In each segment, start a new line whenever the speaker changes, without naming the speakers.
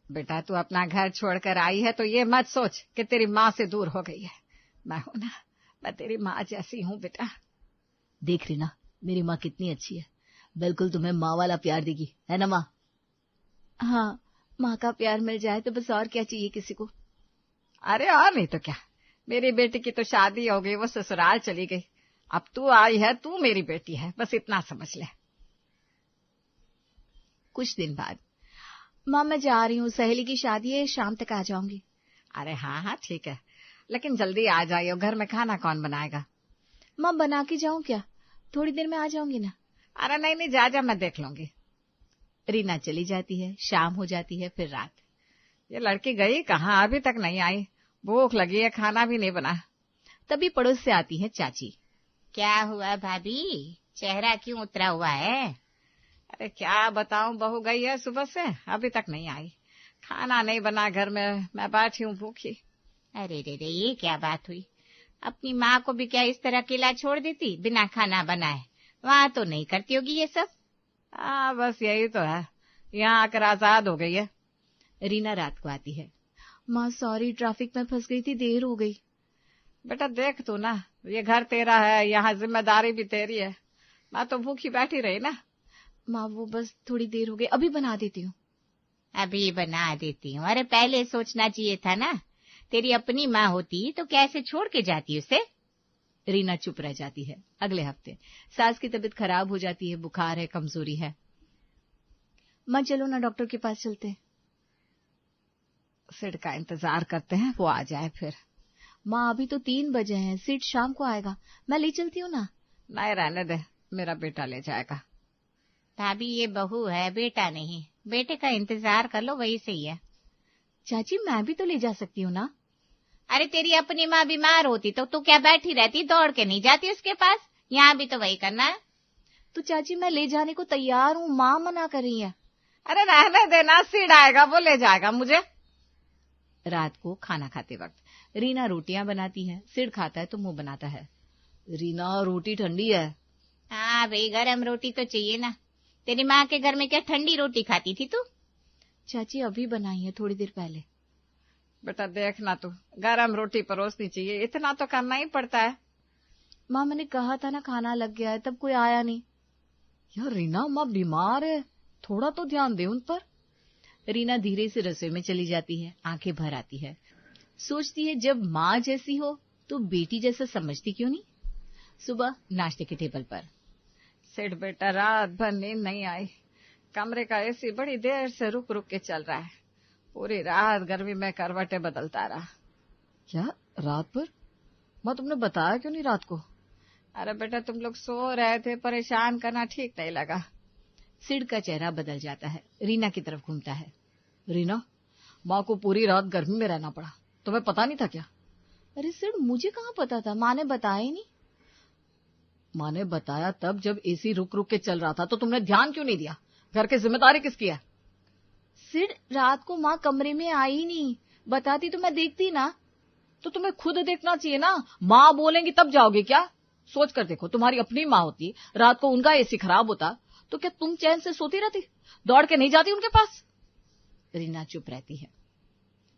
बेटा तू अपना घर छोड़कर आई है तो ये मत सोच कि तेरी माँ से दूर हो गई है। मैं हूं ना, मैं तेरी माँ जैसी हूँ बेटा।
देख रीना, मेरी माँ कितनी अच्छी है, बिल्कुल तुम्हें माँ वाला प्यार देगी, है ना माँ?
हाँ, माँ का प्यार मिल जाए तो बस और क्या चाहिए किसी को।
अरे और नहीं तो क्या, मेरी बेटी की तो शादी हो गई, वो ससुराल चली गई। अब तू आई है, तू मेरी बेटी है, बस इतना समझ ले।
कुछ दिन बाद, माँ मैं जा रही हूँ, सहेली की शादी है, शाम तक आ जाऊंगी।
अरे हाँ हाँ ठीक है, लेकिन जल्दी आ जाइयो, घर में खाना कौन बनाएगा?
माँ बना के जाऊं क्या? थोड़ी देर में आ जाऊंगी ना।
अरे नहीं नहीं, जा मैं देख लूंगी।
रीना चली जाती है, शाम हो जाती है, फिर रात।
ये लड़की गई कहाँ, अभी तक नहीं आई। भूख लगी है, खाना भी नहीं बना।
तभी पड़ोस से आती है चाची।
क्या हुआ भाभी, चेहरा क्यों उतरा हुआ है?
अरे क्या बताऊं, बहू गई है सुबह से, अभी तक नहीं आई। खाना नहीं बना घर में, मैं बैठी हूँ भूखी।
अरे रे रे, ये क्या बात हुई? अपनी माँ को भी क्या इस तरह अकेला छोड़ देती बिना खाना बनाए? वहाँ तो नहीं करती होगी ये सब।
बस यही तो है, यहाँ आकर आजाद हो गई है।
रीना रात को आती है। माँ सॉरी, ट्रैफिक में फंस गई थी, देर हो गई।
बेटा देख तू ना, ये घर तेरा है, यहाँ जिम्मेदारी भी तेरी है। मैं तो भूखी बैठी रही ना।
माँ वो बस थोड़ी देर हो गई, अभी बना देती हूँ।
अभी बना देती हूँ? अरे पहले सोचना चाहिए था ना, तेरी अपनी माँ होती तो कैसे छोड़ के जाती उसे।
रीना चुप रह जाती है। अगले हफ्ते सास की तबीयत खराब हो जाती है, बुखार है, कमजोरी है। माँ चलो ना डॉक्टर के पास चलते हैं।
सिड का इंतजार करते हैं, वो आ जाए फिर।
माँ अभी तो 3 बजे हैं, सिड शाम को आएगा, मैं ले चलती हूँ ना।
नहीं रहने दे, मेरा बेटा ले जाएगा।
भाभी ये बहू है, बेटा नहीं। बेटे का इंतजार कर लो, वही सही है।
चाची मैं भी तो ले जा सकती हूँ ना।
अरे तेरी अपनी माँ बीमार होती तो तू क्या बैठी रहती, दौड़ के नहीं जाती उसके पास? यहाँ भी तो वही करना है।
तो चाची मैं ले जाने को तैयार हूँ, माँ मना कर रही है।
अरे रहने देना, सिड आएगा वो ले जाएगा मुझे।
रात को खाना खाते वक्त रीना रोटियां बनाती है, सिड खाता है तो मुंह बनाता है।
रीना रोटी ठंडी है।
हाँ भाई, गरम रोटी तो चाहिए ना। तेरी माँ के घर में क्या ठंडी रोटी खाती थी तू?
चाची अभी बनाई है, थोड़ी देर पहले।
बेटा देखना तू, गरम रोटी परोसनी चाहिए, इतना तो करना ही पड़ता है।
माँ मैंने कहा था ना खाना लग गया है, तब कोई आया नहीं।
यार रीना, माँ बीमार है, थोड़ा तो ध्यान दे उन पर।
रीना धीरे से रसोई में चली जाती है, आंखें भर आती है। सोचती है जब माँ जैसी हो तो बेटी जैसा समझती क्यों नहीं। सुबह नाश्ते के टेबल पर
सिड बेटा रात भर नींद नहीं आई, कमरे का एसी बड़ी देर से रुक रुक के चल रहा है, पूरी रात गर्मी में करवटें बदलता रहा।
क्या रात भर? माँ तुमने बताया क्यों नहीं रात को?
अरे बेटा तुम लोग सो रहे थे, परेशान करना ठीक नहीं लगा।
सिड का चेहरा बदल जाता है, रीना की तरफ घूमता है।
रीना, माँ को पूरी रात गर्मी में रहना पड़ा, तुम्हें पता नहीं था क्या?
अरे सिड मुझे कहाँ पता था, माँ ने बताया ही नहीं।
माँ ने बताया तब जब एसी रुक रुक के चल रहा था, तो तुमने ध्यान क्यों नहीं दिया? घर की जिम्मेदारी किसकी है?
सिड रात को माँ कमरे में आई ही नहीं, बताती तो मैं देखती ना।
तो तुम्हें खुद देखना चाहिए ना, माँ बोलेंगी तब जाओगे क्या? सोच कर देखो, तुम्हारी अपनी माँ होती, रात को उनका एसी खराब होता तो क्या तुम चैन से सोती रहती? दौड़ के नहीं जाती उनके पास?
रीना चुप रहती है।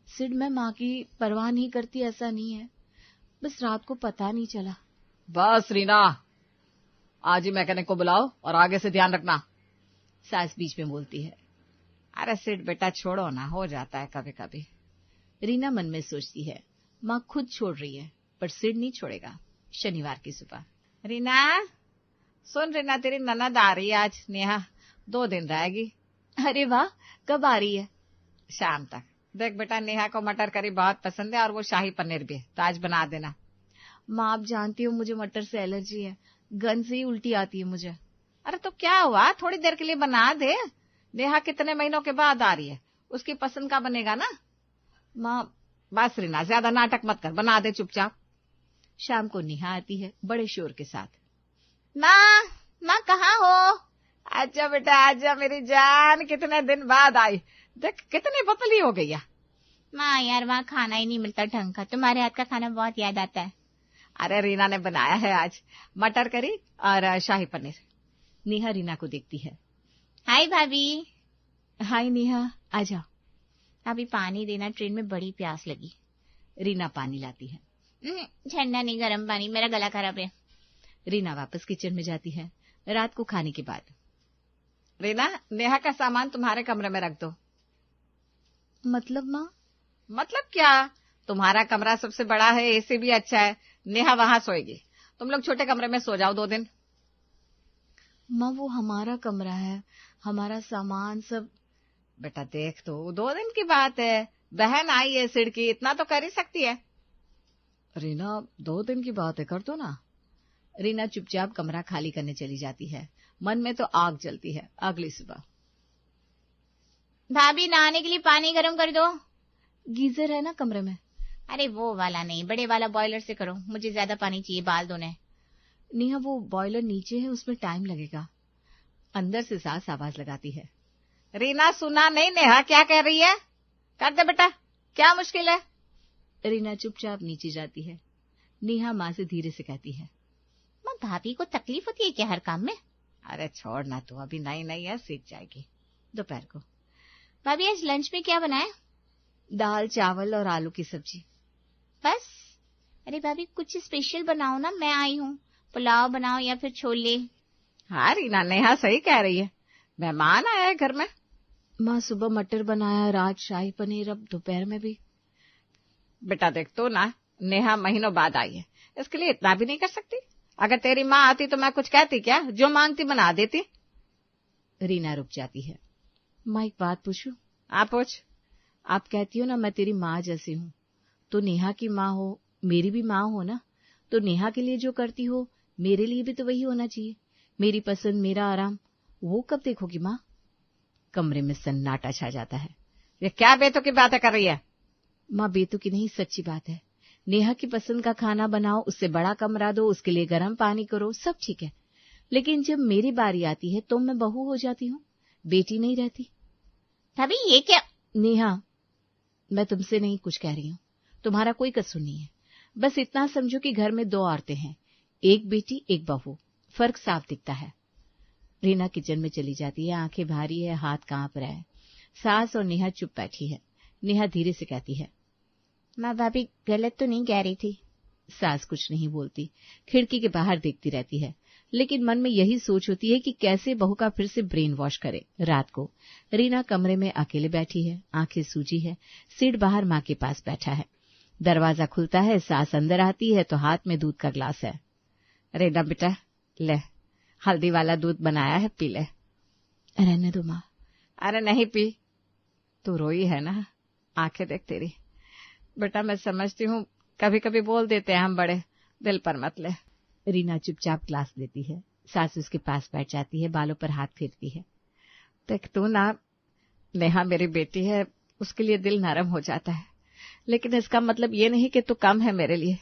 सिड मैं माँ की परवाह नहीं करती ऐसा नहीं है, बस रात को पता नहीं चला।
बस रीना, आज ही मैकेनिक को बुलाओ और आगे से ध्यान रखना।
सास बीच में बोलती है।
अरे सिड बेटा छोड़ो ना, हो जाता है कभी कभी।
रीना मन में सोचती है माँ खुद छोड़ रही है, पर सिड नहीं छोड़ेगा। शनिवार की सुबह।
रीना सुन, रीना तेरी ननद आ रही है आज, नेहा 2 दिन रहेगी।
अरे वाह, कब आ रही है?
शाम तक। देख बेटा, नेहा को मटर करी बहुत पसंद है और वो शाही पनीर भी है, तो आज बना देना।
माँ आप जानती हो मुझे मटर से एलर्जी है, गंध से ही उल्टी आती है मुझे।
अरे तो क्या हुआ, थोड़ी देर के लिए बना दे। नेहा कितने महीनों के बाद आ रही है, उसकी पसंद का बनेगा ना।
माँ
बस रीना ज्यादा नाटक मत कर, बना दे चुपचाप।
शाम को नेहा आती है बड़े शोर के साथ।
माँ, माँ कहाँ हो?
आजा बेटा आजा मेरी जान, कितने दिन बाद आई। देख कितनी पतली हो गई है।
माँ यार, वहाँ खाना ही नहीं मिलता ढंग का, तुम्हारे हाथ का खाना बहुत याद आता है।
अरे रीना ने बनाया है आज मटर करी और शाही पनीर।
नेहा रीना को देखती है।
हाय भाभी।
हाय नेहा, आ जाओ।
अभी पानी देना, ट्रेन में बड़ी प्यास लगी।
रीना पानी लाती है।
ठंडा नहीं, गर्म पानी, मेरा गला खराब है।
रीना वापस किचन में जाती है। रात को खाने के बाद
रीना, नेहा का सामान तुम्हारे कमरे में रख दो।
मतलब माँ?
मतलब क्या, तुम्हारा कमरा सबसे बड़ा है, एसी भी अच्छा है, नेहा वहां सोएगी, तुम लोग छोटे कमरे में सो जाओ 2 दिन।
माँ वो हमारा कमरा है, हमारा सामान सब।
बेटा देख, तो 2 दिन की बात है, बहन आई है सिड़की, इतना तो कर ही सकती है।
रीना 2 दिन की बात है, कर दो ना।
रीना चुपचाप कमरा खाली करने चली जाती है। मन में तो आग जलती है। अगली सुबह,
भाभी नहाने के लिए पानी गर्म कर दो।
गीजर है ना कमरे में?
अरे वो वाला नहीं, बड़े वाला बॉयलर से करो, मुझे ज्यादा पानी चाहिए, बाल धोने।
नेहा वो बॉयलर नीचे है, उसमें टाइम लगेगा। अंदर से सास आवाज लगाती है।
रीना सुना नहीं नेहा क्या कह रही है? कर दे बेटा, क्या मुश्किल है?
रीना चुपचाप नीचे जाती है। नेहा माँ से धीरे से कहती है,
माँ भाभी को तकलीफ होती है क्या हर काम में?
अरे छोड़ ना, तू अभी नई नई है, सीख जाएगी।
दोपहर को,
भाभी आज लंच में क्या बनाए?
दाल चावल और आलू की सब्जी।
बस? अरे भाभी कुछ स्पेशल बनाओ ना, मैं आई हूँ, पुलाव बनाओ या फिर छोले।
हाँ रीना, नेहा सही कह रही है, मेहमान आया है घर में।
माँ सुबह मटर बनाया, रात शाही पनीर, अब दोपहर में भी।
बेटा देख, तो ना नेहा महीनों बाद आई है, इसके लिए इतना भी नहीं कर सकती। अगर तेरी माँ आती तो मैं कुछ कहती क्या? जो मांगती बना देती।
रीना रुक जाती है। माँ एक बात पूछूं?
आप पूछ।
आप कहती हो ना मैं तेरी माँ जैसी हूँ, तो नेहा की माँ हो, मेरी भी माँ हो ना, तो नेहा के लिए जो करती हो मेरे लिए भी तो वही होना चाहिए। मेरी पसंद, मेरा आराम, वो कब देखोगी माँ? कमरे में सन्नाटा छा जाता है।
ये क्या बेतुकी बातें कर रही है?
माँ बेतुकी नहीं, सच्ची बात है। नेहा की पसंद का खाना बनाओ, उससे बड़ा कमरा दो, उसके लिए गर्म पानी करो, सब ठीक है। लेकिन जब मेरी बारी आती है तो मैं बहू हो जाती हूँ, बेटी नहीं रहती।
भाभी ये क्या?
नेहा, मैं तुमसे नहीं कुछ कह रही हूँ, तुम्हारा कोई कसूर नहीं है। बस इतना समझो कि घर में 2 औरतें हैं, एक बेटी एक बहू, फर्क साफ दिखता है। रीना किचन में चली जाती है। आंखें भारी है, हाथ कांप रहा है। सास और नेहा चुप बैठी है। नेहा धीरे से कहती है,
माँ भाभी गलत तो नहीं कह रही थी?
सास कुछ नहीं बोलती, खिड़की के बाहर देखती रहती है, लेकिन मन में यही सोच होती है कि कैसे बहू का फिर से ब्रेन वॉश करे। रात को रीना कमरे में अकेले बैठी है, आंखें सूजी है, सिर बाहर माँ के पास बैठा है। दरवाजा खुलता है, सास अंदर आती है तो हाथ में दूध का ग्लास है।
रीना बेटा ले, हल्दी वाला दूध बनाया है, पी ले।
रहने दो माँ।
अरे नहीं पी, तू रोई है ना, आंखें देख तेरी। बेटा मैं समझती हूँ कभी कभी बोल देते हैं हम बड़े, दिल पर मत ले।
रीना चुपचाप ग्लास लेती है। सास उसके पास बैठ जाती है, बालों पर हाथ फेरती है।
देख तू ना, नेहा मेरी बेटी है, उसके लिए दिल नरम हो जाता है, लेकिन इसका मतलब ये नहीं कि तू कम है मेरे लिए,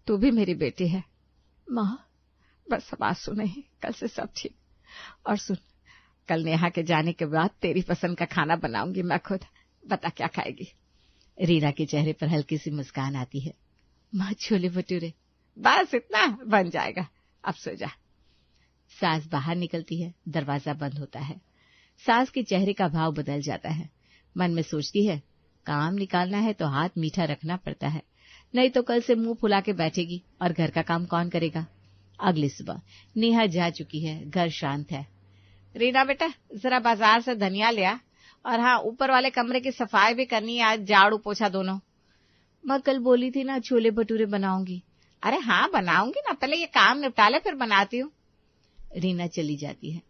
तू भी मेरी बेटी है।
माँ
बस आवाज सुने ही, कल से सब ठीक। और सुन, कल नेहा के जाने के बाद तेरी पसंद का खाना बनाऊंगी मैं खुद, बता क्या खाएगी?
रीना के चेहरे पर हल्की सी मुस्कान आती है। माँ छोले भटूरे।
बस इतना बन जाएगा, अब सो जा।
सास बाहर निकलती है, दरवाजा बंद होता है। सास के चेहरे का भाव बदल जाता है। मन में सोचती है, काम निकालना है तो हाथ मीठा रखना पड़ता है, नहीं तो कल से मुंह फुला के बैठेगी और घर का काम कौन करेगा। अगली सुबह नेहा जा चुकी है, घर शांत है।
रीना बेटा जरा बाजार से धनिया लिया, और हाँ ऊपर वाले कमरे की सफाई भी करनी है, आज झाड़ू पोछा दोनों।
माँ कल बोली थी ना छोले भटूरे बनाऊंगी।
अरे हाँ बनाऊंगी ना, पहले ये काम निपटा ले फिर बनाती हूँ।
रीना चली जाती है।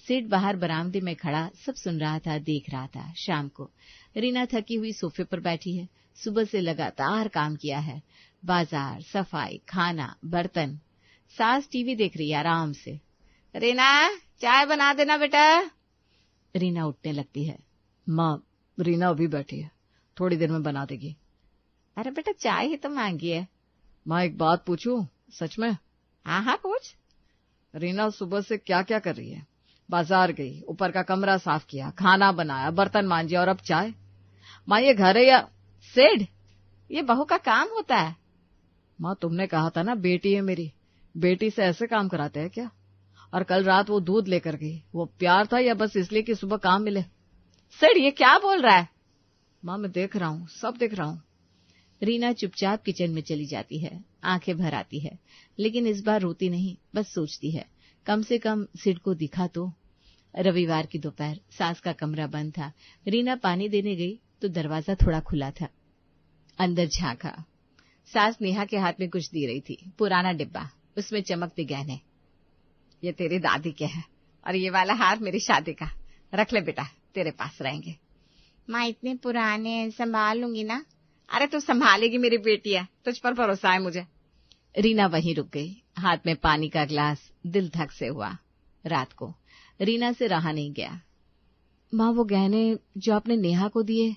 सेठ बाहर बरामदे में खड़ा सब सुन रहा था, देख रहा था। शाम को रीना थकी हुई सोफे पर बैठी है। सुबह से लगातार काम किया है, बाजार, सफाई, खाना, बर्तन। सास टीवी देख रही है आराम से।
रीना चाय बना देना बेटा।
रीना उठने लगती है।
माँ रीना अभी बैठी है, थोड़ी देर में बना देगी।
अरे बेटा चाय ही तो मांगी है।
माँ एक बात पूछूं? सच में?
हाँ हाँ पूछ।
रीना सुबह से क्या क्या कर रही है? बाजार गई, ऊपर का कमरा साफ किया, खाना बनाया, बर्तन मांजे, और अब चाय। माँ ये घर है या
सेठ? ये बहू का काम होता है।
माँ तुमने कहा था ना बेटी है मेरी, बेटी से ऐसे काम कराते हैं क्या? और कल रात वो दूध लेकर गई, वो प्यार था या बस इसलिए कि सुबह काम मिले?
सेठ ये क्या बोल रहा है? माँ मैं देख रहा हूँ, सब देख रहा हूँ।
रीना चुपचाप किचन में चली जाती है, आंखें भर आती है, लेकिन इस बार रोती नहीं, बस सोचती है कम से कम सिड को दिखा तो। रविवार की दोपहर, सास का कमरा बंद था। रीना पानी देने गई तो दरवाजा थोड़ा खुला था। अंदर झांका। सास नेहा के हाथ में कुछ दे रही थी, पुराना डिब्बा, उसमें चमकते गहने।
ये तेरी दादी के है और ये वाला हार मेरी शादी का, रख ले बेटा, तेरे पास रहेंगे।
माँ इतने पुराने संभाल लूंगी ना?
अरे तू संभालेगी, मेरी बेटी है, तुझ पर भरोसा है मुझे।
रीना वहीं रुक गई, हाथ में पानी का ग्लास, दिल धक से हुआ। रात को रीना से रहा नहीं गया। माँ वो गहने जो आपने नेहा को दिए,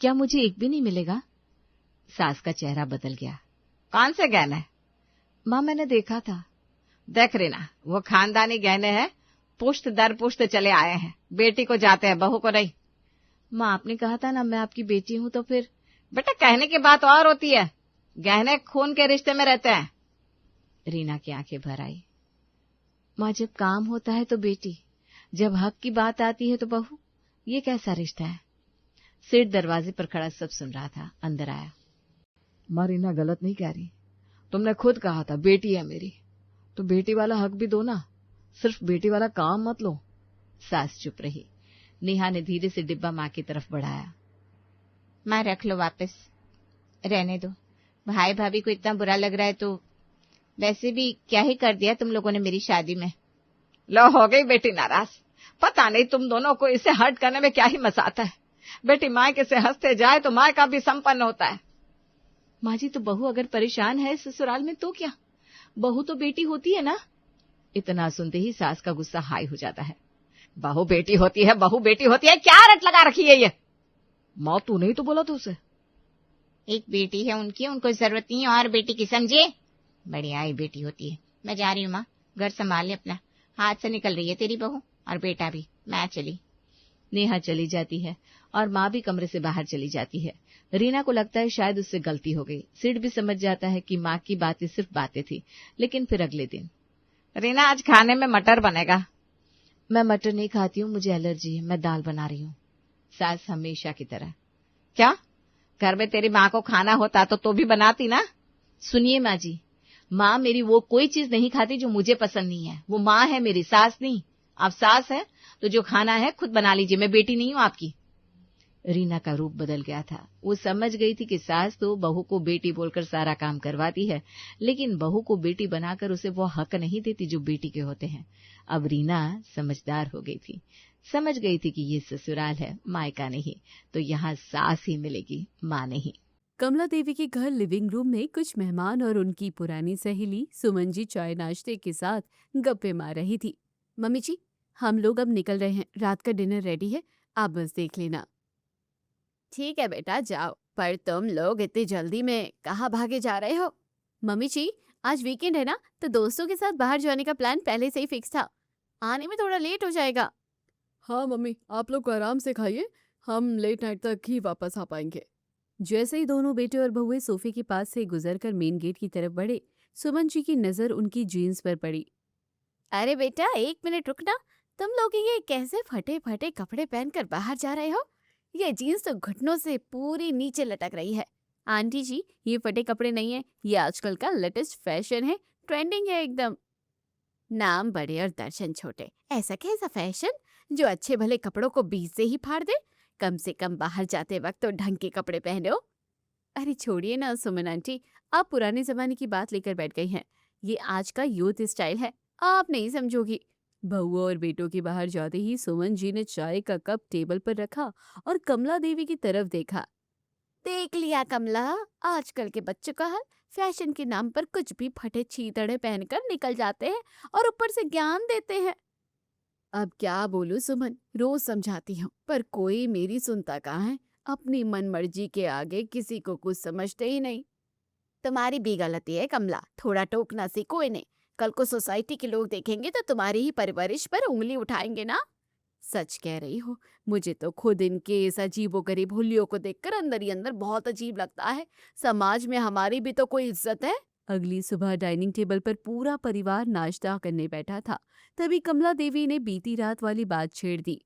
क्या मुझे एक भी नहीं मिलेगा? सास का चेहरा बदल गया।
कौन से गहने?
माँ मैंने देखा था।
देख रीना, वो खानदानी गहने हैं, पुश्त दर पुश्त चले आए हैं, बेटी को जाते हैं, बहू को नहीं।
माँ आपने कहा था ना मैं आपकी बेटी हूँ, तो फिर?
बेटा कहने की बात और होती है, गहने खून के रिश्ते में रहते हैं।
रीना की आंखें भर आई। माँ जब काम होता है तो बेटी, जब हक की बात आती है तो बहू, ये कैसा रिश्ता है? सिड दरवाजे पर खड़ा सब सुन रहा था, अंदर आया।
माँ रीना गलत नहीं कह रही, तुमने खुद कहा था बेटी है मेरी, तो बेटी वाला हक भी दो ना, सिर्फ बेटी वाला काम मत लो।
सास चुप रही। नेहा ने धीरे से डिब्बा माँ की तरफ बढ़ाया।
माँ रख लो वापस, रहने दो। भाई भाभी को इतना बुरा लग रहा है तो वैसे भी क्या ही कर दिया तुम लोगों ने मेरी शादी में।
लो हो गई बेटी नाराज, पता नहीं तुम दोनों को इसे हर्ट करने में क्या ही मजा आता है। बेटी मायके से हंसते जाए तो मायका भी संपन्न होता है।
माँ जी तो बहू अगर परेशान है ससुराल में तो क्या, बहू तो बेटी होती है ना। इतना सुनते ही सास का गुस्सा हाई हो जाता है।
बहू बेटी होती है, बहू बेटी होती है, क्या रट लगा रखी है ये? माँ तू नहीं तो बोला तो उसे।
एक बेटी है उनकी, उनको जरूरत नहीं है और बेटी की, समझे? बढ़िया ही बेटी होती है। मैं जा रही हूँ माँ, घर संभाल ले अपना, हाथ से निकल रही है तेरी बहू, और बेटा भी। मैं चली।
नेहा चली जाती है और माँ भी कमरे से बाहर चली जाती है। रीना को लगता है शायद उससे गलती हो गई। सिड भी समझ जाता है कि माँ की बातें सिर्फ बातें थी। लेकिन फिर अगले दिन,
रीना आज खाने में मटर बनेगा।
मैं मटर नहीं खाती हूँ, मुझे एलर्जी है, मैं दाल बना रही हूँ। सास हमेशा की तरह।
क्या घर में तेरी माँ को खाना होता तो भी बनाती ना?
सुनिए माँ जी, माँ मेरी वो कोई चीज नहीं खाती जो मुझे पसंद नहीं है। वो माँ है मेरी, सास नहीं। आप सास है तो जो खाना है खुद बना लीजिए, मैं बेटी नहीं हूँ आपकी। रीना का रूप बदल गया था। वो समझ गई थी कि सास तो बहू को बेटी बोलकर सारा काम करवाती है, लेकिन बहू को बेटी बनाकर उसे वो हक नहीं देती जो बेटी के होते हैं। अब रीना समझदार हो गई थी, समझ गई थी कि ये ससुराल है, मायका नहीं, तो यहाँ सास ही मिलेगी, माँ नहीं।
कमला देवी के घर लिविंग रूम में कुछ मेहमान और उनकी पुरानी सहेली सुमन जी चाय नाश्ते के साथ गप्पे मार रही थी। मम्मी जी, हम लोग अब निकल रहे हैं, रात का डिनर रेडी है, आप बस देख लेना। ठीक है बेटा, जाओ। पर तुम लोग इतनी जल्दी में कहाँ भागे जा रहे हो? मम्मी जी, आज वीकेंड है ना, तो दोस्तों के साथ बाहर जाने का प्लान पहले से ही फिक्स था, आने में थोड़ा लेट हो जाएगा।
हाँ मम्मी, आप लोग आराम से खाइए, हम लेट नाइट तक ही वापस आ पाएंगे।
जैसे ही दोनों बेटे और बहुएं सोफे के पास से गुजरकर मेन गेट की तरफ बढ़े, सुमन जी की नजर उनकी जीन्स पर पड़ी। अरे बेटा, एक मिनट रुकना, तुम लोग ये कैसे फटे फटे कपड़े पहनकर बाहर जा रहे हो? ये जीन्स तो घुटनों से पूरी नीचे लटक रही है। आंटी जी, ये फटे कपड़े नहीं है, ये आजकल का लेटेस्ट फैशन है, ट्रेंडिंग है एकदम। नाम बड़े और दर्शन छोटे, ऐसा कैसा फैशन जो अच्छे भले कपड़ों को बीच से ही फाड़ दे? कम से कम बाहर जाते वक्त तो ढंग के कपड़े पहनो। अरे छोड़िए ना सुमन आंटी, आप पुराने जमाने की बात लेकर बैठ गई हैं। ये आज का यूथ स्टाइल है, आप नहीं समझोगी। बहुओं और बेटों के बाहर जाते ही सुमन जी ने चाय का कप टेबल पर रखा और कमला देवी की तरफ देखा। देख लिया कमला, आजकल के बच्चों का हाल, फैशन के नाम पर कुछ भी फटे छीतड़े पहनकर निकल जाते हैं और ऊपर से ज्ञान देते हैं। अब क्या बोलूं सुमन, रोज समझाती हूँ पर कोई मेरी सुनता कहाँ है। अपनी मनमर्जी के आगे किसी को कुछ समझते ही नहीं। तुम्हारी भी गलती है कमला, थोड़ा टोकना सीखो इन्हें, कल को सोसाइटी के लोग देखेंगे तो तुम्हारी ही परवरिश पर उंगली उठाएंगे ना। सच कह रही हो, मुझे तो खुद इनके इस अजीबोगरीब हुलियों को देखकर अंदर ही अंदर बहुत अजीब लगता है। समाज में हमारी भी तो कोई इज्जत है। अगली सुबह डाइनिंग टेबल पर पूरा परिवार नाश्ता करने बैठा था, तभी कमला देवी ने बीती रात वाली बात छेड़ दी।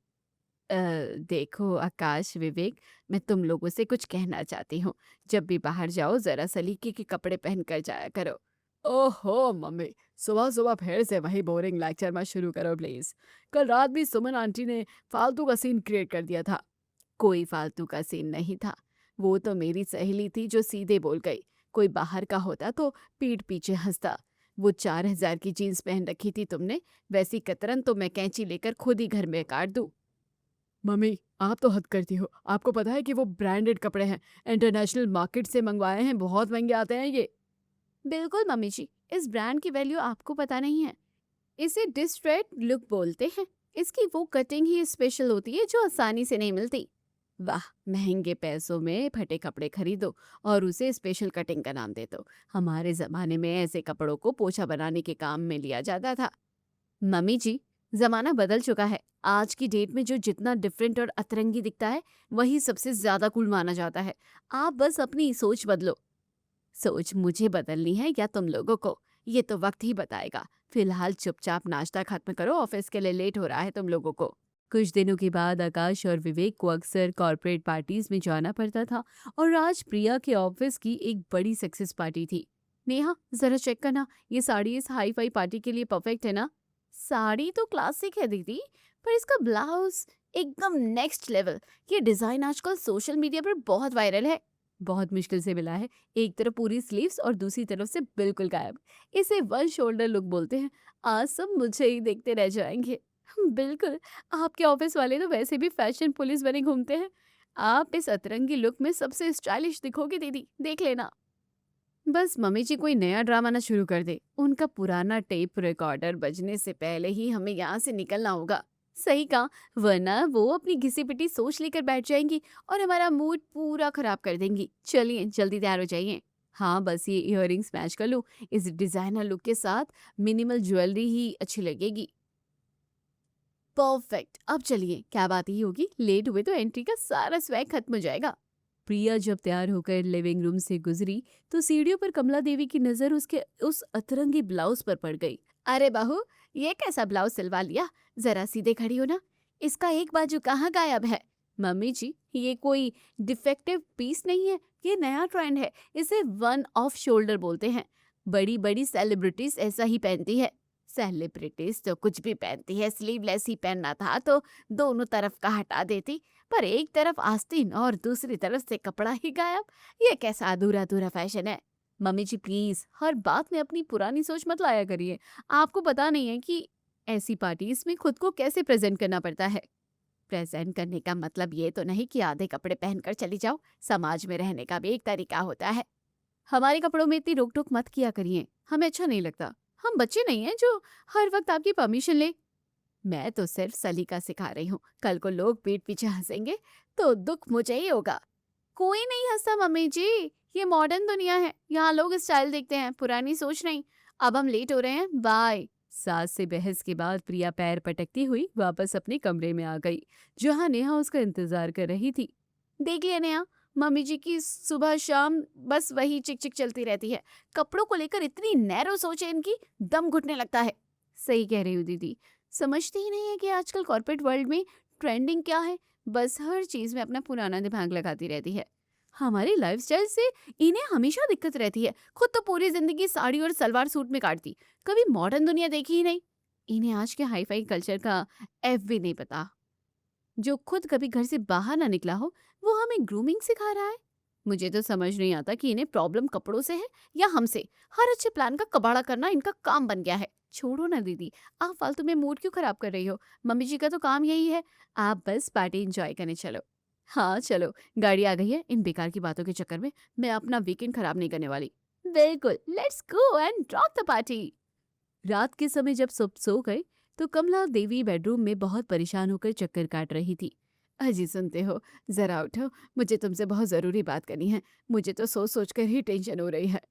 देखो आकाश, विवेक, मैं तुम लोगों से कुछ कहना चाहती हूँ। जब भी बाहर जाओ जरा सलीके के कपड़े पहन कर जाया करो।
ओहो मम्मी, सुबह सुबह फिर से वही बोरिंग लेक्चर मत शुरू करो प्लीज। कल रात भी सुमन आंटी ने फालतू का सीन क्रिएट कर दिया था।
कोई फालतू का सीन नहीं था। वो तो मेरी सहेली थी जो सीधे बोल गई। कोई बाहर का होता तो पीठ पीछे हंसता। वो 4,000 की जीन्स पहन रखी थी तुमने, वैसी कतरन तो मैं कैंची लेकर खुद ही घर में काट दूं।
मम्मी आप तो हद करती हो। आपको पता है कि वो ब्रांडेड कपड़े हैं, इंटरनेशनल मार्केट से मंगवाए हैं, बहुत महंगे आते हैं ये।
बिल्कुल मम्मी जी, इस ब्रांड की वैल्यू आपको पता नहीं है। इसे डिस्ट्रेट लुक बोलते हैं। इसकी वो कटिंग ही स्पेशल होती है जो आसानी से नहीं मिलती। वाह, महंगे पैसों में फटे कपड़े खरीदो और उसे स्पेशल कटिंग का नाम दे दो। हमारे जमाने में ऐसे कपड़ों को पोछा बनाने के काम में लिया जाता था। मम्मी जी, जमाना बदल चुका है। आज की डेट में जो जितना डिफरेंट और अतरंगी दिखता है वही सबसे ज्यादा कूल माना जाता है। आप बस अपनी सोच बदलो। सोच मुझे बदलनी है या तुम लोगों को, ये तो वक्त ही बताएगा। फिलहाल चुपचाप नाश्ता खत्म करो, ऑफिस के लिए लेट हो रहा है तुम लोगों को। कुछ दिनों के बाद आकाश और विवेक को अक्सर कॉर्पोरेट पार्टीज में जाना पड़ता था और आज प्रिया के ऑफिस की एक बड़ी सक्सेस पार्टी थी। नेहा, जरा चेक करना, ये साड़ी इस हाई फाई पार्टी के लिए परफेक्ट है ना? साड़ी तो क्लासिक है दीदी, पर इसका ब्लाउज एकदम नेक्स्ट लेवल। ये डिजाइन आजकल सोशल मीडिया पर बहुत वायरल है। बहुत मुश्किल से मिला है। एक तरफ पूरी स्लीव्स और दूसरी तरफ से बिल्कुल गायब। इसे वन शोल्डर लुक बोलते हैं। आज सब मुझे ही देखते रह जाएंगे। बिल्कुल, आपके ऑफिस वाले तो वैसे भी फैशन पुलिस बने घूमते हैं। आप इस अतरंगी लुक में सबसे स्टाइलिश दिखोगे दीदी, देख लेना। बस मम्मी जी कोई नया ड्रामा ना शुरू कर दे। उनका पुराना टेप रिकॉर्डर बजने से पहले ही हमें यहाँ से निकलना होगा। सही कहा, वरना वो अपनी घिसी पिटी सोच लेकर बैठ जाएंगी और हमारा मूड पूरा खराब कर देंगी। चलिए जल्दी तैयार हो जाइए। हाँ, बस ये इयररिंग्स मैच कर लूं। इस डिजाइनर लुक के साथ मिनिमल ज्वेलरी ही अच्छी लगेगी। परफेक्ट। अब चलिए, क्या बात ही होगी, लेट हुए तो एंट्री का सारा स्वैग खत्म हो जाएगा। प्रिया जब तैयार होकर लिविंग रूम से गुजरी तो सीढ़ियों पर कमला देवी की नजर उसके उस अतरंगी ब्लाउज पर पड़ गई। अरे बहू, ये कैसा ब्लाउज सिलवा लिया? जरा सीधे खड़ी हो ना, इसका एक बाजू कहाँ गायब है? मम्मी जी, ये कोई डिफेक्टिव पीस नहीं है, ये नया ट्रेंड है। इसे वन ऑफ शोल्डर बोलते हैं। बड़ी बड़ी सेलिब्रिटीज ऐसा ही पहनती है। सेलिब्रिटीज तो कुछ भी पहनती है। स्लीवलेस ही पहनना था तो दोनों तरफ का हटा देती, पर एक तरफ आस्तीन और दूसरी तरफ से कपड़ा ही गायब। ये कैसा अधूरा अधूरा फैशन है? मम्मी जी प्लीज, हर बात में अपनी पुरानी सोच मत लाया करिए। आपको पता नहीं है कि ऐसी पार्टीज में खुद को कैसे प्रेजेंट करना पड़ता है। प्रेजेंट करने का मतलब ये तो नहीं कि आधे कपड़े पहनकर चली जाओ। समाज में रहने का भी एक तरीका होता है। हमारे कपड़ों में इतनी रोक टोक मत किया करिए, हमें अच्छा नहीं लगता। हम बच्चे नहीं हैं जो हर वक्त आपकी परमिशन ले। मैं तो सिर्फ सलीका सिखा रही हूँ। कल को लोग पीठ पीछे हंसेंगे तो दुख मुझे ही होगा। कोई नहीं हंसता मम्मी जी, ये मॉडर्न दुनिया है, यहाँ लोग स्टाइल देखते हैं, पुरानी सोच नहीं। अब हम लेट हो रहे हैं, बाय। सास से बहस के बाद प्रिया पैर पटकती हुई वापस अपने कमरे में आ गई, जहाँ नेहा उसका इंतजार कर रही थी। देख लिया नेहा, मम्मी जी की सुबह शाम बस वही चिक चिक चलती रहती है। कपड़ों को लेकर इतनी नैरो सोच है इनकी, दम घुटने लगता है। सही कह रही हूँ दीदी, समझती ही नहीं है कि आजकल कॉर्पोरेट वर्ल्ड में ट्रेंडिंग क्या है। बस हर चीज में अपना पुराना दिमाग लगाती रहती है। हमारी लाइफस्टाइल से इन्हें हमेशा दिक्कत रहती है। खुद तो पूरी जिंदगी साड़ी और सलवार सूट में काटती, कभी मॉडर्न दुनिया देखी ही नहीं। इन्हें आज के हाई फाई कल्चर का एफ भी नहीं पता। जो खुद कभी घर से बाहर ना निकला हो वो हमें ग्रूमिंग सिखा रहा है। मुझे तो समझ नहीं आता कि इन्हें प्रॉब्लम कपड़ों से है या हमसे। हर अच्छे प्लान का कबाड़ा करना इनका काम बन गया है। छोड़ो ना दीदी, आप फालतू में मूड क्यों खराब कर रही हो? मम्मी जी का तो काम यही है। आप बस पार्टी एंजॉय करने चलो। हाँ चलो, गाड़ी आ गई है। इन बेकार की बातों के चक्कर में मैं अपना वीकेंड खराब नहीं करने वाली। बिल्कुल, let's go and rock the party. रात के समय जब सब सो गए तो कमला देवी बेडरूम में बहुत परेशान होकर चक्कर काट रही थी। अजी सुनते हो, जरा उठो, मुझे तुमसे बहुत जरूरी बात करनी है। मुझे तो सोच सोच कर ही टेंशन हो रही है।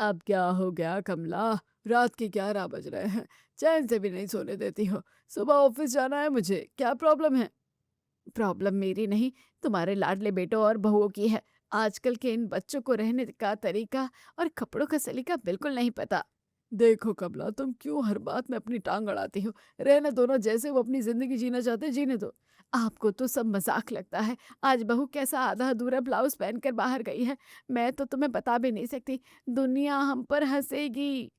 अब क्या हो गया कमला? रात के 11 बज रहे हैं, चैन से भी नहीं सोने देती हो। सुबह ऑफिस जाना है मुझे, क्या प्रॉब्लम है?
प्रॉब्लम मेरी नहीं, तुम्हारे लाडले बेटों और बहुओं की है। आजकल के इन बच्चों को रहने का तरीका और कपड़ों का सलीका बिल्कुल नहीं पता।
देखो कमला, तुम क्यों हर बात में अपनी टांग अड़ाती हो? रहने दो ना, जैसे वो अपनी जिंदगी जीना चाहते हैं, जीने दो। आपको तो सब मजाक लगता है। आज बहू कैसा आधा अधूरा ब्लाउज पहनकर बाहर गई है, मैं तो तुम्हें बता भी नहीं सकती। दुनिया हम पर हंसेगी।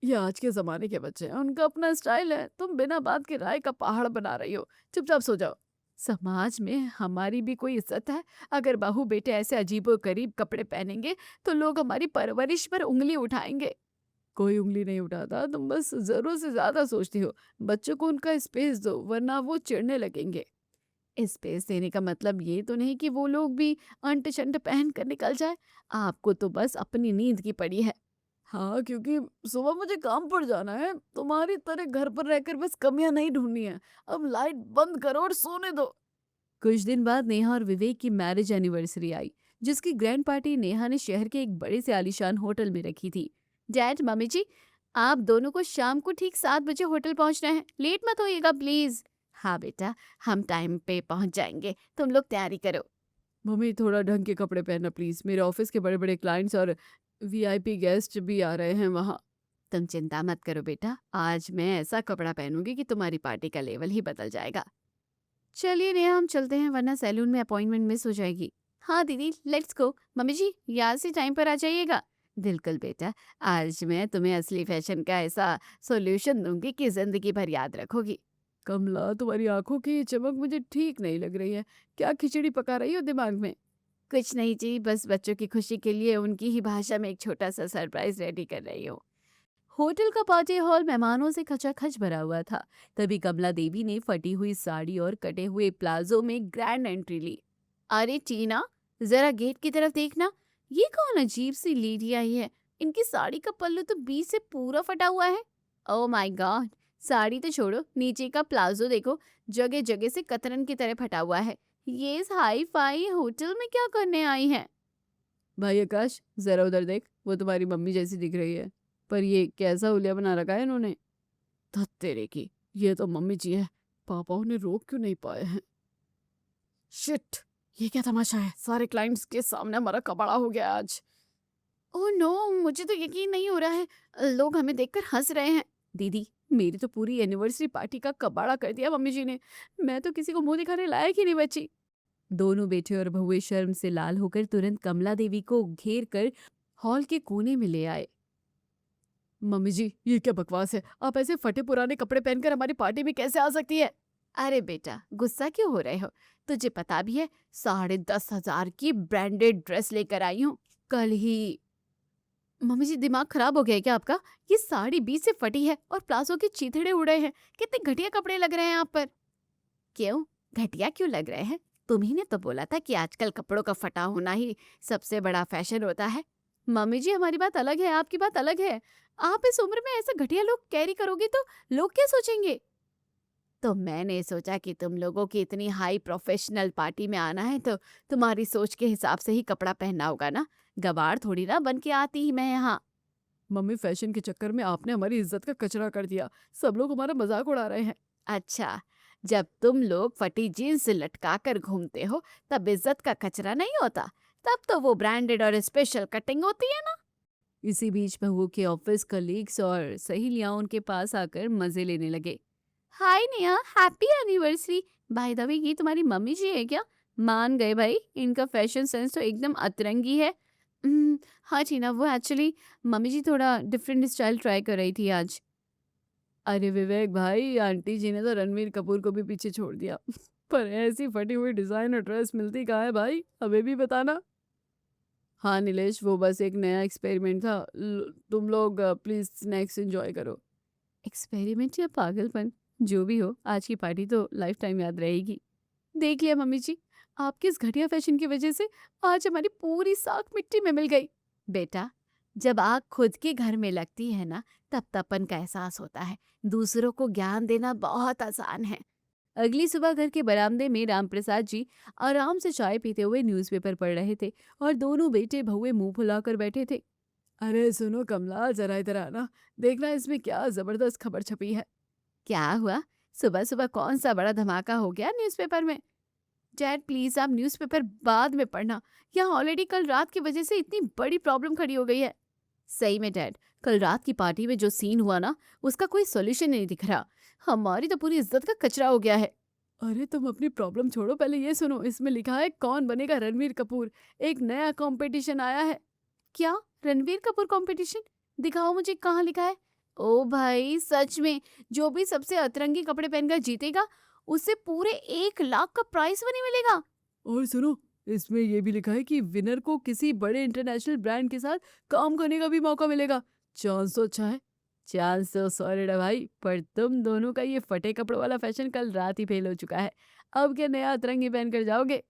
ये आज के ज़माने के बच्चे हैं, उनका अपना स्टाइल है। तुम बिना बात के राय का पहाड़ बना रही हो। चुपचाप सो जाओ। समाज में हमारी भी कोई इज्जत है? अगर बहू बेटे ऐसे अजीबो-गरीब कपड़े पहनेंगे तो लोग हमारी परवरिश पर उँगली उठाएंगे। कोई उँगली नहीं उठाता, तुम बस ज़रूरत से ज़्यादा सोचती हो। बच्चों को उनका स्पेस दो, वरना वो चिढ़ने लगेंगे। स्पेस देने का मतलब ये तो नहीं कि वो लोग भी अंट-शंट पहन कर निकल जाए। आपको तो बस अपनी नींद की पड़ी है। हाँ, क्योंकि सुबह मुझे काम पर जाना है। तुम्हारी तरह घर पर रहकर बस कमियां नहीं ढूंढनी है। अब लाइट बंद करो और सोने दो। कुछ दिन बाद नेहा और विवेक की मैरिज एनिवर्सरी आई, जिसकी ग्रैंड पार्टी नेहा ने शहर के एक बड़े से आलीशान होटल में रखी थी। डैड, मम्मी जी, आप दोनों को शाम को ठीक 7 बजे होटल पहुंचना है। लेट मत होइएगा प्लीज। हाँ बेटा, हम टाइम पे पहुंच जाएंगे, तुम लोग तैयारी करो। मम्मी, थोड़ा ढंग के कपड़े पहनना प्लीज। मेरे ऑफिस के बड़े बड़े क्लाइंट्स और वीआईपी गेस्ट भी आ रहे हैं वहाँ। तुम चिंता मत करो बेटा, आज मैं ऐसा कपड़ा पहनूंगी कि तुम्हारी पार्टी का लेवल ही बदल जाएगा। चलिए नेहा, हम चलते हैं, वरना सैलून में अपॉइंटमेंट मिस हो जाएगी। हाँ दीदी, लेट्स गो। मम्मी जी, याद से टाइम पर आ जाइएगा। बिल्कुल बेटा, आज मैं तुम्हें असली फैशन का ऐसा सॉल्यूशन दूंगी कि जिंदगी भर याद रखोगी। कमला, तुम्हारी आंखों की चमक मुझे ठीक नहीं लग रही है। क्या खिचड़ी पका रही हो दिमाग में? कुछ नहीं जी, बस बच्चों की खुशी के लिए उनकी ही भाषा में एक छोटा सा सरप्राइज रेडी कर रही हूँ। होटल का पार्टी हॉल मेहमानों से खचाखच भरा हुआ था। तभी कमला देवी ने फटी हुई साड़ी और कटे हुए प्लाजो में ग्रैंड एंट्री ली। अरे टीना, जरा गेट की तरफ देखना, ये कौन अजीब सी लेडी आई है? इनकी साड़ी का पल्लू तो बीच से पूरा फटा हुआ है। ओह माय गॉड, साड़ी तो छोड़ो, नीचे का प्लाजो देखो, जगह जगह से कतरन की तरह फटा हुआ है। ये इस हाई फाई होटल में क्या करने आई है? भाई आकाश, जरा उधर देख, वो तुम्हारी मम्मी जैसी दिख रही है, पर ये कैसा हुलिया बना रखा है इन्होंने। धत तेरे की, ये तो मम्मी जी है। पापा उन्हें रोक क्यों नहीं पाए हैं? शिट, ये क्या तमाशा है? सारे क्लाइंट्स के सामने हमारा कबाड़ा हो गया आज। ओह नो, मुझे तो यकीन नहीं हो रहा है, लोग हमें देखकर हंस रहे हैं। दीदी, मेरी तो पूरी एनिवर्सरी पार्टी का कबाड़ा कर दिया मम्मी जी ने। मैं तो किसी को मुंह दिखाने लायक ही नहीं बची। दोनों बेटे और बहुएं शर्म से लाल होकर तुरंत कमला देवी को घेर कर हॉल के कोने में ले आए। मम्मी जी, ये क्या बकवास है? आप ऐसे फटे पुराने कपड़े पहनकर हमारी पार्टी में कैसे आ सकती है? अरे बेटा, गुस्सा क्यों हो रहे हो? तुझे पता भी है, 10,500 की ब्रांडेड ड्रेस लेकर आई हूँ कल ही। मम्मी जी, दिमाग खराब हो गया है क्या आपका? ये साड़ी बीच से फटी है और प्लाजो के चीथड़े उड़े हैं। कितने घटिया कपड़े लग रहे हैं आप पर। क्यों घटिया क्यों लग रहे हैं? तुम्ही ने तो बोला था कि आजकल कपड़ों का फटा होना ही सबसे बड़ा फैशन होता है। मम्मी जी, हमारी बात अलग है, आपकी बात अलग है। आप इस उम्र में ऐसा घटिया लुक कैरी करोगे तो लोग क्या सोचेंगे? तो मैंने सोचा कि तुम लोगों की इतनी हाई प्रोफेशनल पार्टी में आना है तो तुम्हारी सोच के हिसाब से ही कपड़ा पहनना होगा ना। गवार थोड़ी ना बन के आती ही मैं यहाँ। मम्मी, फैशन के चक्कर में आपने हमारी इज्जत का कचरा कर दिया। सब लोग हमारा मजाक उड़ा रहे हैं। अच्छा, जब तुम लोग फटी जीन्स लटका कर घूमते हो तब इज्जत का कचरा नहीं होता, तब तो वो ब्रांडेड और स्पेशल कटिंग होती है ना। इसी बीच बहू के ऑफिस कलीग्स और सहेलियां उनके पास आकर मजे लेने लगे। Hi Neha, happy anniversary. By the way, ये तुम्हारी मम्मी जी है क्या? मान गए भाई, इनका फैशन सेंस तो एकदम अतरंगी है। हाँ टीना, वो एक्चुअली मम्मी जी थोड़ा डिफरेंट स्टाइल ट्राई कर रही थी आज। अरे विवेक भाई, आंटी जी ने तो रणवीर कपूर को भी पीछे छोड़ दिया। पर ऐसी फटी हुई डिजाइनर ड्रेस मिलती कहाँ है भाई? हमें भी बताना। हाँ नीलेश, वो बस एक नया एक्सपेरिमेंट था। तुम लोग प्लीज स्नैक्स एंजॉय करो। एक्सपेरिमेंट या पागलपन, जो भी हो, आज की पार्टी तो लाइफ टाइम याद रहेगी। देख लिया मम्मी जी, आपके इस घटिया फैशन की वजह से आज हमारी पूरी साख मिट्टी में मिल गई। बेटा, जब आग खुद के घर में लगती है ना, तब तपन का एहसास होता है। दूसरों को ज्ञान देना बहुत आसान है। अगली सुबह घर के बरामदे में रामप्रसाद जी आराम से चाय पीते हुए न्यूज़पेपर पढ़ रहे थे और दोनों बेटे बहुए मुंह फुलाकर बैठे थे। अरे सुनो कमला, जरा इधर आना, देखना इसमें क्या जबरदस्त खबर छपी है। क्या हुआ? सुबह सुबह कौन सा बड़ा धमाका हो गया न्यूज़पेपर में? डैड प्लीज, आप न्यूज़पेपर बाद में पढ़ना। यहाँ ऑलरेडी कल रात की वजह से इतनी बड़ी प्रॉब्लम खड़ी हो गई है। सही में डैड, कल रात की पार्टी में जो सीन हुआ ना, उसका कोई सॉल्यूशन नहीं दिख रहा। हमारी तो पूरी इज्जत का कचरा हो गया है। अरे तुम अपनी प्रॉब्लम छोड़ो, पहले ये सुनो, इसमें लिखा है कौन बनेगा रणवीर कपूर। एक नया कंपटीशन आया है। क्या? रणवीर कपूर कंपटीशन? दिखाओ मुझे, कहाँ लिखा है? ओ भाई सच में, जो भी सबसे अतरंगी कपड़े पहनकर जीतेगा उसे पूरे 1 लाख का प्राइज मनी मिलेगा। और सुनो, इसमें ये भी लिखा है कि विनर को किसी बड़े इंटरनेशनल ब्रांड के साथ काम करने का भी मौका मिलेगा। चांस तो अच्छा है। चांस तो सॉलिड है भाई, पर तुम दोनों का ये फटे कपड़ों वाला फैशन कल रात ही फेल हो चुका है। अब क्या नया अतरंगी पहन कर जाओगे?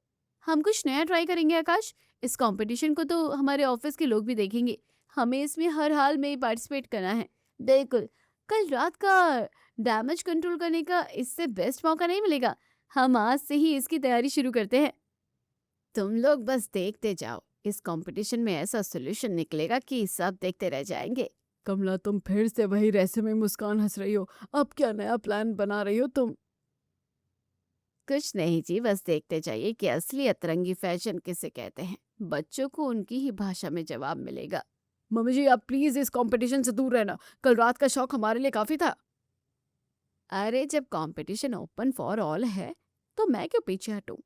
हम कुछ नया ट्राई करेंगे आकाश। इस कंपटीशन को तो हमारे ऑफिस के लोग भी देखेंगे। हमें इसमें हर हाल में पार्टिसिपेट करना है। बिल्कुल, कल रात का डैमेज कंट्रोल करने का इससे बेस्ट मौका नहीं मिलेगा। हम आज से ही इसकी तैयारी शुरू करते हैं। तुम लोग बस देखते जाओ, इस कंपटीशन में ऐसा सॉल्यूशन निकलेगा कि सब देखते रह जाएंगे। कमला, तुम फिर से वही रहस्य में मुस्कान हंस रही हो। अब क्या नया प्लान बना रही हो तुम? कुछ नहीं जी, बस देखते जाइए कि असली अतरंगी फैशन किसे कहते हैं। बच्चों को उनकी ही भाषा में जवाब मिलेगा। मम्मी जी, आप प्लीज इस कंपटीशन से दूर रहना। कल रात का शौक हमारे लिए काफी था। अरे जब कंपटीशन ओपन फॉर ऑल है तो मैं क्यों पीछे हटूं?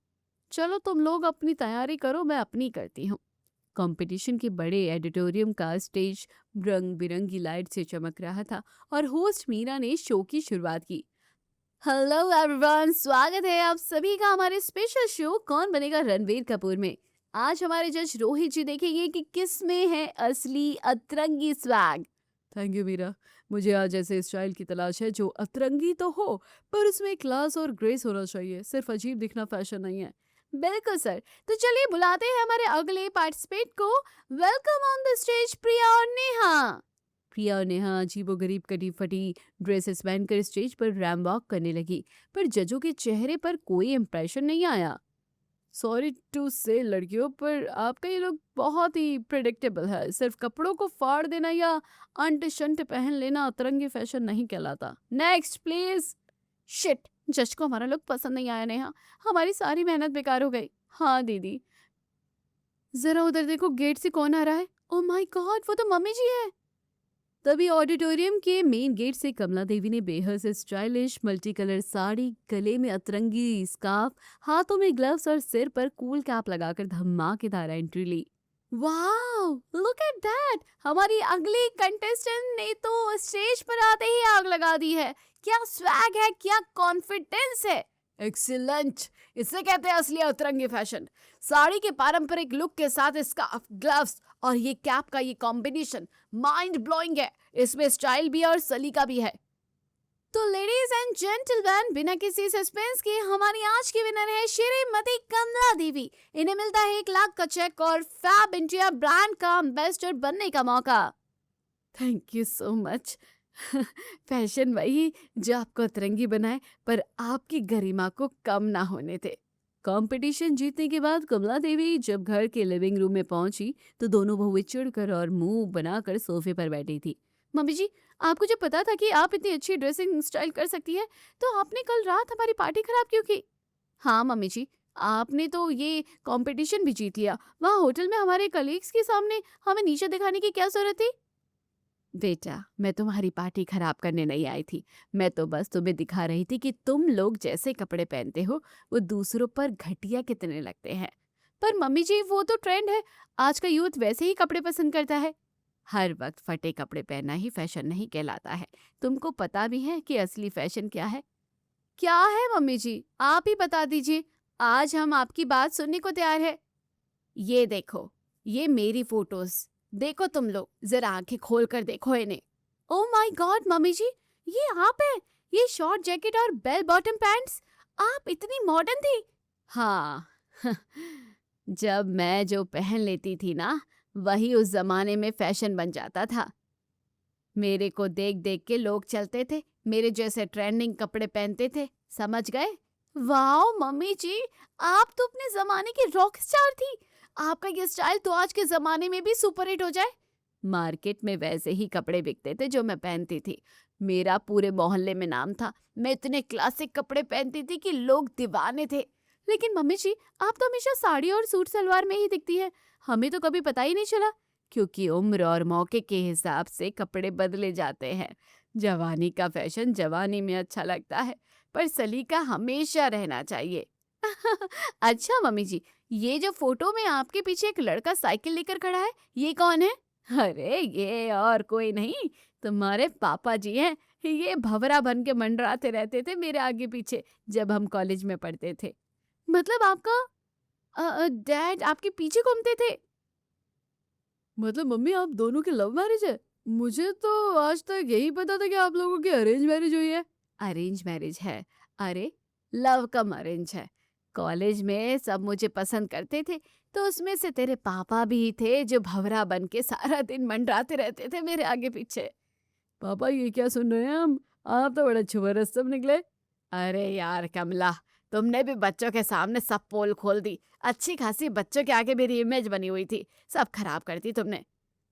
चलो तुम लोग अपनी तैयारी करो, मैं अपनी करती हूँ। कंपटीशन के बड़े एडिटोरियम का स्टेज रंग बिरंगी लाइट से चमक रहा था और होस्ट मीरा ने शो की शुरुआत की। हेलो एवरीवन, स्वागत है आप सभी का हमारे स्पेशल शो कौन बनेगा रणवीर कपूर में। आज हमारे जज रोहित जी देखेंगे कि किस में है असली अतरंगी स्वैग। थैंक यू मीरा, मुझे आज ऐसे स्टाइल की तलाश है जो अतरंगी तो हो पर उसमें क्लास और ग्रेस होना चाहिए, सिर्फ अजीब दिखना फैशन नहीं है। बिल्कुल सर, तो चलिए बुलाते हैं हमारे अगले पार्टिसिपेंट को। वेलकम ऑन द स्टेज प्रिया और नेहा। प्रिया और नेहा अजीबोगरीब कटी फटी ड्रेसेस पहनकर स्टेज पर रैम वॉक करने लगी, पर जजों के चेहरे पर कोई इंप्रेशन नहीं आया। सॉरी टू से लड़कियों, पर आपका ये लुक बहुत ही प्रिडिक्टेबल है। सिर्फ कपड़ों को फाड़ देना या अंट शंट पहन लेना अतरंगी फैशन नहीं कहलाता। Next please. शिट, जज को हमारा लुक पसंद नहीं आया नेहा, हमारी सारी मेहनत बेकार हो गई। हाँ दीदी, जरा उधर देखो, गेट से कौन आ रहा है? ओह माय गॉड, वो तो मम्मी जी है। तभी ऑडिटोरियम के मेन गेट से कमला देवी ने बेहद से स्टाइलिश मल्टी कलर साड़ी, गले में अतरंगी स्कार्फ, हाथों में ग्लव्स और सिर पर कूल कैप लगाकर धमाकेदार एंट्री ली। वाओ, लुक एट दैट, हमारी अगली कंटेस्टेंट ने तो स्टेज पर आते ही आग लगा दी है। क्या स्वैग है, क्या कॉन्फिडेंस है। एक्सीलेंट, इसे कहते हैं असली अतरंगी फैशन। साड़ी के पारंपरिक लुक के साथ स्कार्फ, ग्लव्स और ये कैप का ये कॉम्बिनेशन माइंड ब्लोइंग है। इसमें स्टाइल भी है और सलीका भी है। तो लेडीज एंड जेंटलमैन, बिना किसी सस्पेंस के हमारी आज की विनर है श्रीमती कमला देवी। इन्हें मिलता है 1 लाख का चेक और फैब इंडिया ब्रांड का एम्बेसडर बनने का मौका। Thank you so much. Fashion वही जो आपको अतरंगी बनाए पर आपकी गरिमा को कम ना होने दे। कंपटीशन जीतने के बाद कमला देवी जब घर के लिविंग रूम में पहुंची तो दोनों बहुएं चिढ़कर और मुंह बनाकर सोफे पर बैठी थी। मम्मी जी, आपको जब पता था कि आप इतनी अच्छी ड्रेसिंग स्टाइल कर सकती है तो आपने कल रात हमारी पार्टी खराब क्यों की? हाँ मम्मी जी, आपने तो ये कंपटीशन भी जीत लिया, वहाँ होटल में हमारे कलीग्स के सामने हमें नीचे दिखाने की क्या जरूरत थी? बेटा, मैं तुम्हारी पार्टी खराब करने नहीं आई थी। मैं तो बस तुम्हें दिखा रही थी कि तुम लोग जैसे कपड़े पहनते हो वो दूसरों पर घटिया कितने लगते हैं। पर मम्मी जी, वो तो ट्रेंड है, आज का यूथ वैसे ही कपड़े पसंद करता है। हर वक्त फटे कपड़े पहनना ही फैशन नहीं कहलाता है। तुमको पता भी है कि असली फैशन क्या है? क्या है मम्मी जी, आप ही बता दीजिए, आज हम आपकी बात सुनने को तैयार है। ये देखो, ये मेरी फोटोज देखो, तुम लोग जरा आंखें खोल कर देखो इन्हें। ओह माय गॉड मम्मी जी, ये आप हैं? ये शॉर्ट जैकेट और बेल बॉटम पैंट्स, आप इतनी मॉडर्न थी। हाँ जब मैं जो पहन लेती थी ना, वही उस जमाने में फैशन बन जाता था। मेरे को देख देख के लोग चलते थे, मेरे जैसे ट्रेंडिंग कपड़े पहनते थे, समझ गए? वाओ मम्मी जी, आप तो अपने जमाने की रॉक स्टार थी। आपका ये स्टाइल तो आज के जमाने में भी सुपर हिट हो जाए। मार्केट में वैसे ही कपड़े बिकते थे जो मैं पहनती थी। मेरा पूरे मोहल्ले में नाम था। मैं इतने क्लासिक कपड़े पहनती थी कि लोग दीवाने थे। लेकिन मम्मी जी, आप तो हमेशा साड़ी और सूट सलवार में ही दिखती है, हमें तो कभी पता ही नहीं चला।
क्योंकि उम्र और मौके के हिसाब से कपड़े बदले जाते हैं। जवानी का फैशन जवानी में अच्छा लगता है, पर सलीका हमेशा रहना चाहिए। अच्छा मम्मी जी, ये जो फोटो में आपके पीछे एक लड़का साइकिल लेकर खड़ा है, ये कौन है? अरे ये और कोई नहीं, तुम्हारे पापा जी हैं। ये भंवरा बन के मंडराते रहते थे मेरे आगे पीछे जब हम कॉलेज में पढ़ते थे। मतलब आपका डैड आपके पीछे घूमते थे?
मतलब मम्मी आप दोनों की लव मैरिज है? मुझे तो आज तक यही पता था कि आप लोगों की अरेंज मैरिज हुई है।
अरेंज मैरिज है? अरे लव कम अरेंज है। कॉलेज में सब मुझे पसंद करते थे, तो उसमें से तेरे पापा भी थे जो भंवरा बन के सारा दिन मंडराते रहते थे मेरे आगे पीछे।
पापा ये क्या सुन रहे हैं हम? आप तो बड़ा छुआ सब निकले।
अरे यार कमला, तुमने भी बच्चों के सामने सब पोल खोल दी। अच्छी खासी बच्चों के आगे मेरी इमेज बनी हुई थी, सब खराब कर दी तुमने।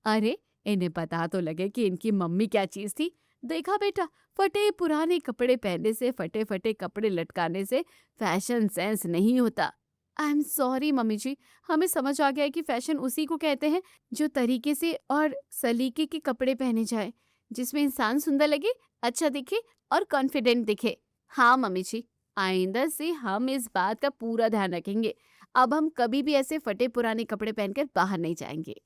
अरे इन्हें पता तो लगे कि इनकी मम्मी क्या चीज थी। देखा बेटा, फटे पुराने कपड़े पहनने से, फटे फटे कपड़े लटकाने से फैशन सेंस नहीं होता। आई एम सॉरी मम्मी जी, हमें समझ आ गया है कि फैशन उसी को कहते हैं जो तरीके से और सलीके के कपड़े पहने जाए, जिसमें इंसान सुंदर लगे, अच्छा दिखे और कॉन्फिडेंट दिखे। हाँ मम्मी जी, आइंदा से हम इस बात का पूरा ध्यान रखेंगे। अब हम कभी भी ऐसे फटे पुराने कपड़े पहनकर बाहर नहीं जाएंगे।